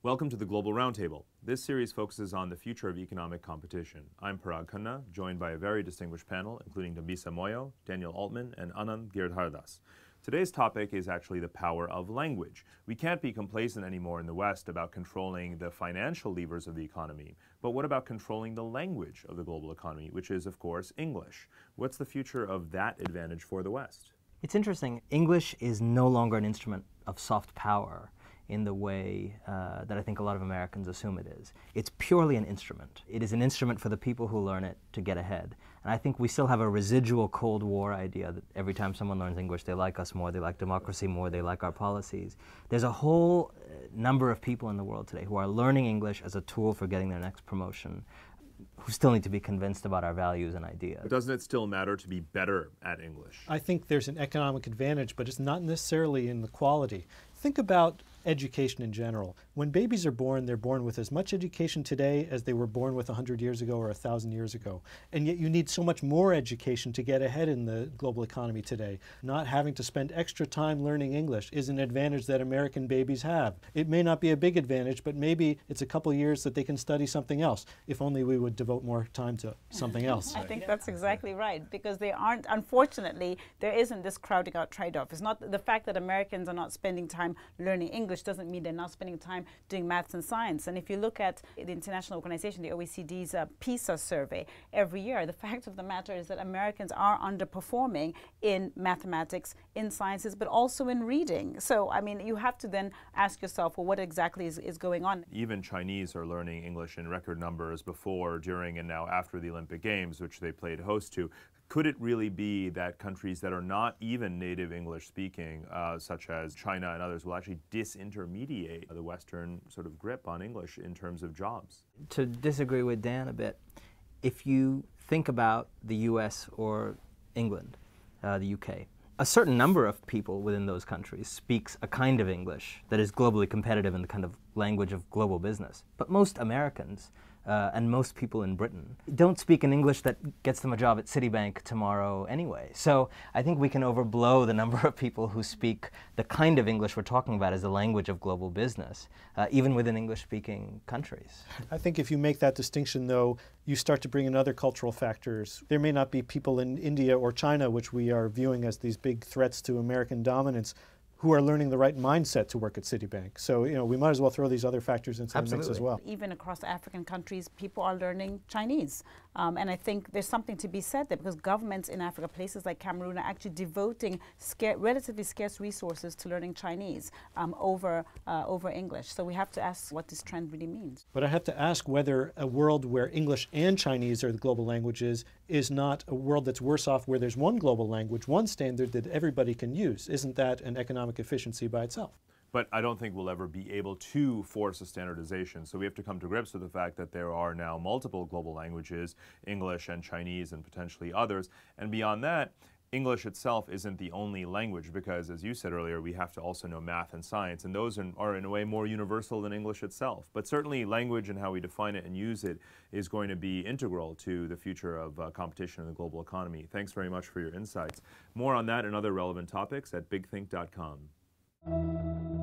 Welcome to the Global Roundtable. This series focuses on the future of economic competition. I'm Parag Khanna, joined by a very distinguished panel, including Dambisa Moyo, Daniel Altman, and Anand Giridharadas. Today's topic is actually the power of language. We can't be complacent anymore in the West about controlling the financial levers of the economy, but what about controlling the language of the global economy, which is, of course, English? What's the future of that advantage for the West? It's interesting. English is no longer an instrument of soft power in the way that I think a lot of Americans assume it is. It's purely an instrument. It is an instrument for the people who learn it to get ahead. And I think we still have a residual Cold War idea that every time someone learns English, they like us more, they like democracy more, they like our policies. There's a whole number of people in the world today who are learning English as a tool for getting their next promotion, who still need to be convinced about our values and ideas. But doesn't it still matter to be better at English? I think there's an economic advantage, but it's not necessarily in the quality. Think about education in general. When babies are born, they're born with as much education today as they were born with 100 years ago or 1,000 years ago. And yet you need so much more education to get ahead in the global economy today. Not having to spend extra time learning English is an advantage that American babies have. It may not be a big advantage, but maybe it's a couple years that they can study something else, if only we would devote more time to something else. I think that's exactly right, because they aren't, unfortunately, there isn't this crowding out trade-off. It's not the fact that Americans are not spending time learning English doesn't mean they're not spending time doing maths and science. And if you look at the international organization, the OECD's PISA survey every year, the fact of the matter is that Americans are underperforming in mathematics, in sciences, but also in reading. So, I mean, you have to then ask yourself, well, what exactly is going on? Even Chinese are learning English in record numbers before, during, and now after the Olympic Games, which they played host to. Could it really be that countries that are not even native English speaking, such as China and others, will actually disintermediate the Western sort of grip on English in terms of jobs? To disagree with Dan a bit, if you think about the US or England, the UK, a certain number of people within those countries speaks a kind of English that is globally competitive in the kind of language of global business. But most Americans and most people in Britain don't speak an English that gets them a job at Citibank tomorrow anyway. So I think we can overblow the number of people who speak the kind of English we're talking about as the language of global business, even within English-speaking countries. I think if you make that distinction, though, you start to bring in other cultural factors. There may not be people in India or China, which we are viewing as these big threats to American dominance, who are learning the right mindset to work at Citibank. So, we might as well throw these other factors into the mix as well. Even across African countries, people are learning Chinese. And I think there's something to be said there, because governments in Africa, places like Cameroon, are actually devoting relatively scarce resources to learning Chinese over English. So we have to ask what this trend really means. But I have to ask whether a world where English and Chinese are the global languages is not a world that's worse off, where there's one global language, one standard that everybody can use. Isn't that an economic efficiency by itself? But I don't think we'll ever be able to force a standardization. So we have to come to grips with the fact that there are now multiple global languages, English and Chinese and potentially others. And beyond that, English itself isn't the only language, because, as you said earlier, we have to also know math and science, and those are in a way more universal than English itself. But certainly language and how we define it and use it is going to be integral to the future of competition in the global economy. Thanks very much for your insights. More on that and other relevant topics at bigthink.com.